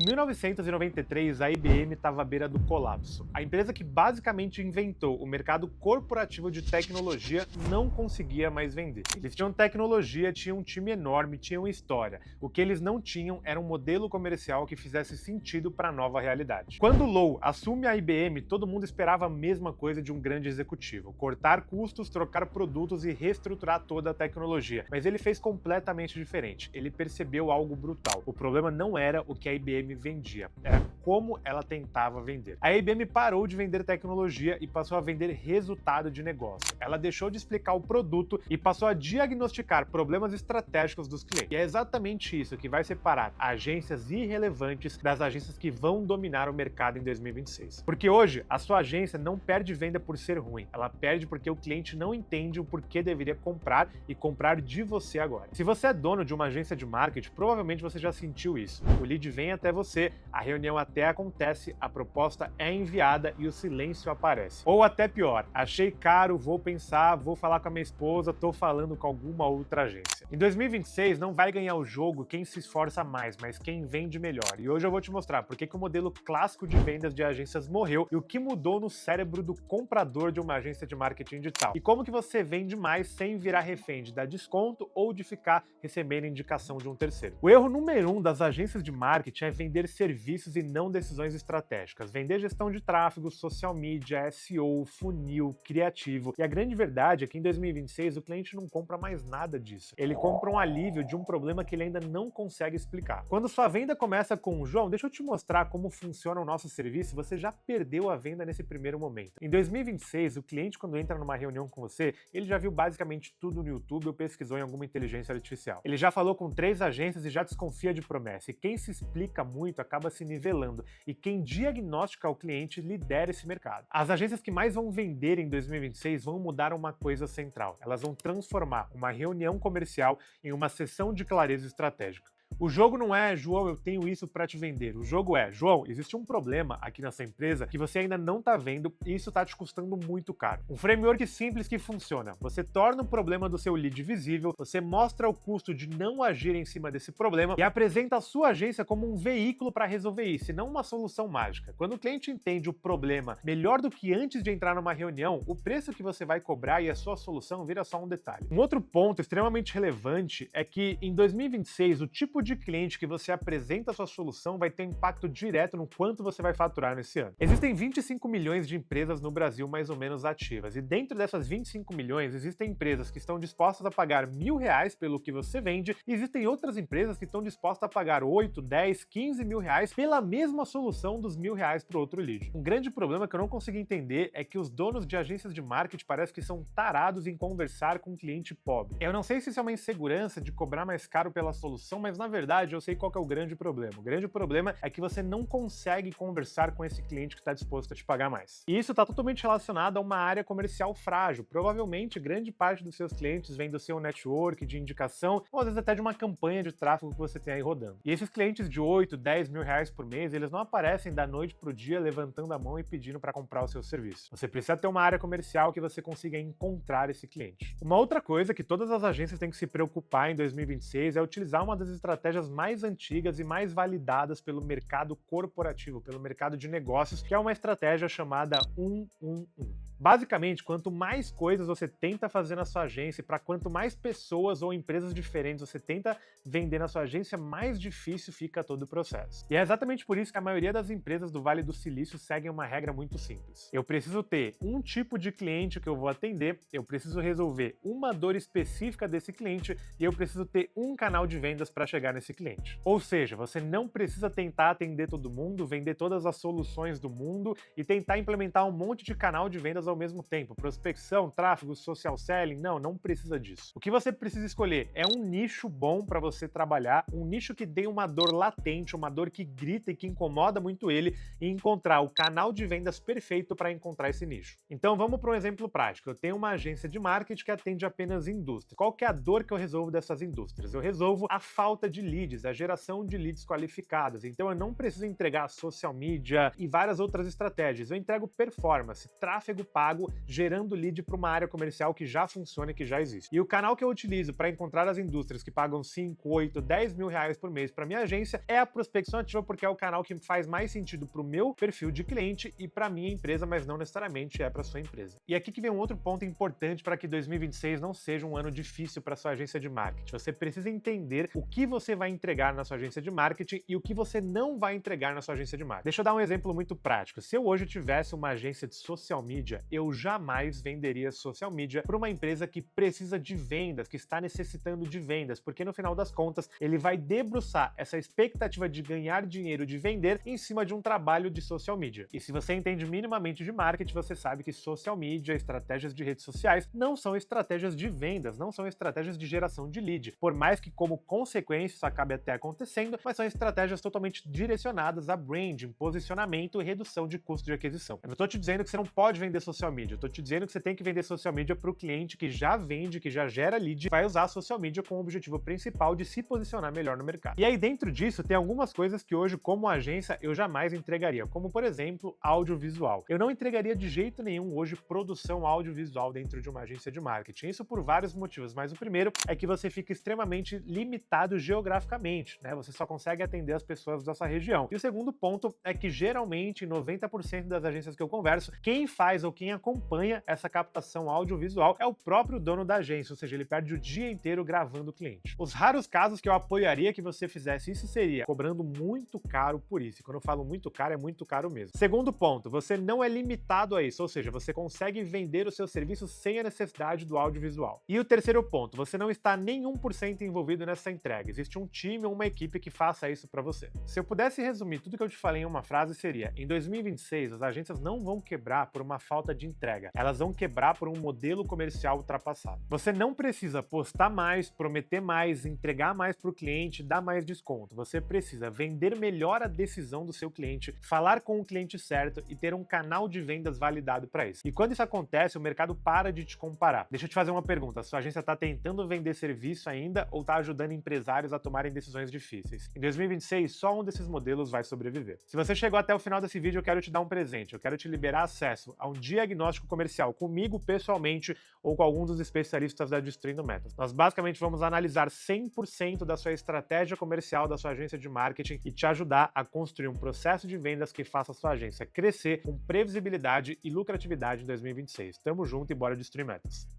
Em 1993, a IBM estava à beira do colapso. A empresa que basicamente inventou o mercado corporativo de tecnologia não conseguia mais vender. Eles tinham tecnologia, tinham um time enorme, tinham história. O que eles não tinham era um modelo comercial que fizesse sentido para a nova realidade. Quando Low assume a IBM, todo mundo esperava a mesma coisa de um grande executivo: cortar custos, trocar produtos e reestruturar toda a tecnologia. Mas ele fez completamente diferente. Ele percebeu algo brutal. O problema não era o que a IBM vendia, era como ela tentava vender. A IBM parou de vender tecnologia e passou a vender resultado de negócio. Ela deixou de explicar o produto e passou a diagnosticar problemas estratégicos dos clientes. E é exatamente isso que vai separar agências irrelevantes das agências que vão dominar o mercado em 2026. Porque hoje, a sua agência não perde venda por ser ruim, ela perde porque o cliente não entende o porquê deveria comprar e comprar de você agora. Se você é dono de uma agência de marketing, provavelmente você já sentiu isso. O lead vem até você, a reunião até acontece, a proposta é enviada e o silêncio aparece. Ou até pior, achei caro, vou pensar, vou falar com a minha esposa, tô falando com alguma outra agência. Em 2026 não vai ganhar o jogo quem se esforça mais, mas quem vende melhor. E hoje eu vou te mostrar por que o modelo clássico de vendas de agências morreu e o que mudou no cérebro do comprador de uma agência de marketing digital. E como que você vende mais sem virar refém de dar desconto ou de ficar recebendo indicação de um terceiro. O erro número 1 das agências de marketing é vender serviços e não decisões estratégicas. Vender gestão de tráfego, social media, SEO, funil, criativo. E a grande verdade é que em 2026 o cliente não compra mais nada disso. Ele compra um alívio de um problema que ele ainda não consegue explicar. Quando sua venda começa com João, deixa eu te mostrar como funciona o nosso serviço, você já perdeu a venda nesse primeiro momento. Em 2026, o cliente, quando entra numa reunião com você, ele já viu basicamente tudo no YouTube ou pesquisou em alguma inteligência artificial. Ele já falou com 3 agências e já desconfia de promessa. E quem se explica muito acaba se nivelando. E quem diagnostica o cliente lidera esse mercado. As agências que mais vão vender em 2026 vão mudar uma coisa central. Elas vão transformar uma reunião comercial em uma sessão de clareza estratégica. O jogo não é, João, eu tenho isso para te vender. O jogo é, João, existe um problema aqui nessa empresa que você ainda não está vendo e isso está te custando muito caro. Um framework simples que funciona. Você torna o problema do seu lead visível, você mostra o custo de não agir em cima desse problema e apresenta a sua agência como um veículo para resolver isso, e não uma solução mágica. Quando o cliente entende o problema melhor do que antes de entrar numa reunião, o preço que você vai cobrar e a sua solução vira só um detalhe. Um outro ponto extremamente relevante é que em 2026 o tipo de cliente que você apresenta a sua solução vai ter impacto direto no quanto você vai faturar nesse ano. Existem 25 milhões de empresas no Brasil mais ou menos ativas, e dentro dessas 25 milhões existem empresas que estão dispostas a pagar R$1.000 pelo que você vende, e existem outras empresas que estão dispostas a pagar 8, 10, 15 mil reais pela mesma solução dos R$1.000 para o outro lead. Um grande problema que eu não consegui entender é que os donos de agências de marketing parecem que são tarados em conversar com um cliente pobre. Eu não sei se isso é uma insegurança de cobrar mais caro pela solução, mas na verdade eu sei qual que é o grande problema. O grande problema é que você não consegue conversar com esse cliente que está disposto a te pagar mais. E isso está totalmente relacionado a uma área comercial frágil. Provavelmente grande parte dos seus clientes vem do seu network de indicação, ou às vezes até de uma campanha de tráfego que você tem aí rodando. E esses clientes de 8, 10 mil reais por mês, eles não aparecem da noite pro dia levantando a mão e pedindo para comprar o seu serviço. Você precisa ter uma área comercial que você consiga encontrar esse cliente. Uma outra coisa que todas as agências têm que se preocupar em 2026 é utilizar uma das estratégias mais antigas e mais validadas pelo mercado corporativo, pelo mercado de negócios, que é uma estratégia chamada 1-1-1. Basicamente, quanto mais coisas você tenta fazer na sua agência, para quanto mais pessoas ou empresas diferentes você tenta vender na sua agência, mais difícil fica todo o processo. E é exatamente por isso que a maioria das empresas do Vale do Silício seguem uma regra muito simples. Eu preciso ter um tipo de cliente que eu vou atender, eu preciso resolver uma dor específica desse cliente e eu preciso ter um canal de vendas para chegar nesse cliente. Ou seja, você não precisa tentar atender todo mundo, vender todas as soluções do mundo e tentar implementar um monte de canal de vendas ao mesmo tempo. Prospecção, tráfego, social selling, não precisa disso. O que você precisa escolher é um nicho bom para você trabalhar, um nicho que dê uma dor latente, uma dor que grita e que incomoda muito ele, e encontrar o canal de vendas perfeito para encontrar esse nicho. Então vamos para um exemplo prático. Eu tenho uma agência de marketing que atende apenas indústria. Qual que é a dor que eu resolvo dessas indústrias? Eu resolvo a falta de de leads, a geração de leads qualificados. Então eu não preciso entregar social media e várias outras estratégias. Eu entrego performance, tráfego pago, gerando lead para uma área comercial que já funciona e que já existe. E o canal que eu utilizo para encontrar as indústrias que pagam 5, 8, 10 mil reais por mês para minha agência é a prospecção ativa, porque é o canal que faz mais sentido para o meu perfil de cliente e para minha empresa, mas não necessariamente é para sua empresa. E aqui que vem um outro ponto importante para que 2026 não seja um ano difícil para sua agência de marketing. Você precisa entender o que você vai entregar na sua agência de marketing e o que você não vai entregar na sua agência de marketing. Deixa eu dar um exemplo muito prático. Se eu hoje tivesse uma agência de social media, eu jamais venderia social media para uma empresa que precisa de vendas, que está necessitando de vendas, porque no final das contas ele vai debruçar essa expectativa de ganhar dinheiro, de vender, em cima de um trabalho de social media. E se você entende minimamente de marketing, você sabe que social media, estratégias de redes sociais, não são estratégias de vendas, não são estratégias de geração de lead. Por mais que como consequência isso acabe até acontecendo, mas são estratégias totalmente direcionadas a branding, posicionamento e redução de custo de aquisição. Eu não estou te dizendo que você não pode vender social media, eu estou te dizendo que você tem que vender social media para o cliente que já vende, que já gera lead, vai usar a social media com o objetivo principal de se posicionar melhor no mercado. E aí dentro disso tem algumas coisas que hoje como agência eu jamais entregaria, como por exemplo audiovisual. Eu não entregaria de jeito nenhum hoje produção audiovisual dentro de uma agência de marketing, isso por vários motivos, mas o primeiro é que você fica extremamente limitado geograficamente, né? Você só consegue atender as pessoas da sua região. E o segundo ponto é que geralmente 90% das agências que eu converso, quem faz ou quem acompanha essa captação audiovisual é o próprio dono da agência, ou seja, ele perde o dia inteiro gravando o cliente. Os raros casos que eu apoiaria que você fizesse isso seria cobrando muito caro por isso. E quando eu falo muito caro, é muito caro mesmo. Segundo ponto, você não é limitado a isso, ou seja, você consegue vender o seu serviço sem a necessidade do audiovisual. E o terceiro ponto, você não está nem 1% envolvido nessa entrega. Existe um time ou uma equipe que faça isso para você. Se eu pudesse resumir tudo que eu te falei em uma frase, seria: em 2026, as agências não vão quebrar por uma falta de entrega. Elas vão quebrar por um modelo comercial ultrapassado. Você não precisa postar mais, prometer mais, entregar mais para o cliente, dar mais desconto. Você precisa vender melhor a decisão do seu cliente, falar com o cliente certo e ter um canal de vendas validado para isso. E quando isso acontece, o mercado para de te comparar. Deixa eu te fazer uma pergunta: a sua agência está tentando vender serviço ainda ou está ajudando empresários a tomarem decisões difíceis? Em 2026, só um desses modelos vai sobreviver. Se você chegou até o final desse vídeo, eu quero te dar um presente. Eu quero te liberar acesso a um diagnóstico comercial comigo pessoalmente ou com algum dos especialistas da Destruindo Metas. Nós basicamente vamos analisar 100% da sua estratégia comercial da sua agência de marketing e te ajudar a construir um processo de vendas que faça a sua agência crescer com previsibilidade e lucratividade em 2026. Tamo junto e bora destruir metas.